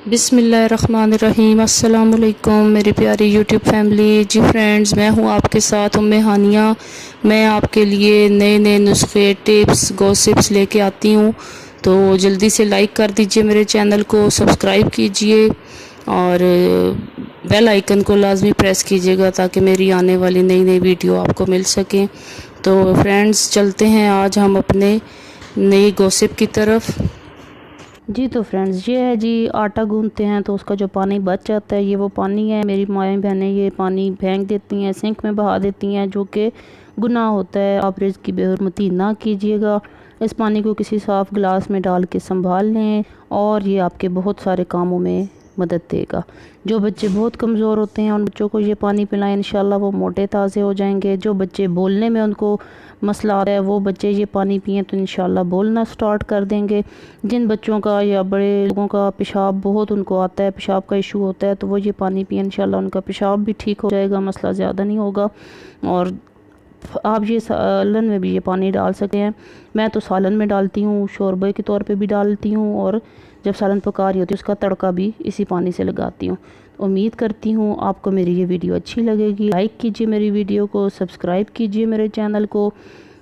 बिस्मिल्लाहिर्रहमानिर्रहीम। अस्सलाम वालेकुम मेरी प्यारी यूट्यूब फैमिली। जी फ्रेंड्स, मैं हूँ आपके साथ उम्मे हानिया। मैं आपके लिए नए नए नुस्खे, टिप्स, गॉसिप्स लेके आती हूँ। तो जल्दी से लाइक कर दीजिए, मेरे चैनल को सब्सक्राइब कीजिए और बेल आइकन को लाजमी प्रेस कीजिएगा ताकि मेरी आने वाली नई नई वीडियो आपको मिल सकें। तो फ्रेंड्स, चलते हैं आज हम अपने नई गॉसिप की तरफ। जी तो फ्रेंड्स, ये है जी, आटा गूंथते हैं तो उसका जो पानी बच जाता है, ये वो पानी है। मेरी माएँ बहनें ये पानी फेंक देती हैं, सिंक में बहा देती हैं, जो कि गुनाह होता है। आप रिज़्क की बेहुरमती ना कीजिएगा। इस पानी को किसी साफ़ गिलास में डाल के संभाल लें और ये आपके बहुत सारे कामों में मदद देगा। जो बच्चे बहुत कमज़ोर होते हैं उन बच्चों को ये पानी पिलाएं, इंशाल्लाह वो मोटे ताज़े हो जाएंगे। जो बच्चे बोलने में उनको मसला आ रहा है वो बच्चे ये पानी पिएं तो इंशाल्लाह बोलना स्टार्ट कर देंगे। जिन बच्चों का या बड़े लोगों का पेशाब बहुत उनको आता है, पेशाब का इशू होता है, तो वो ये पानी पिएं, इंशाल्लाह उनका पेशाब भी ठीक हो जाएगा, मसला ज़्यादा नहीं होगा। और आप ये सालन में भी ये पानी डाल सकते हैं। मैं तो सालन में डालती हूँ, शोरबे के तौर पे भी डालती हूँ और जब सालन पका रही होती है उसका तड़का भी इसी पानी से लगाती हूँ। उम्मीद करती हूँ आपको मेरी ये वीडियो अच्छी लगेगी। लाइक कीजिए मेरी वीडियो को, सब्सक्राइब कीजिए मेरे चैनल को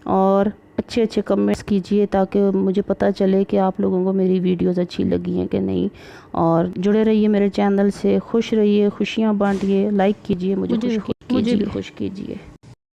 और अच्छे अच्छे कमेंट्स कीजिए ताकि मुझे पता चले कि आप लोगों को मेरी वीडियोस अच्छी लगी हैं कि नहीं। और जुड़े रहिए मेरे चैनल से, खुश रहिए, खुशियाँ बांटिए, लाइक कीजिए, मुझे भी खुश कीजिए।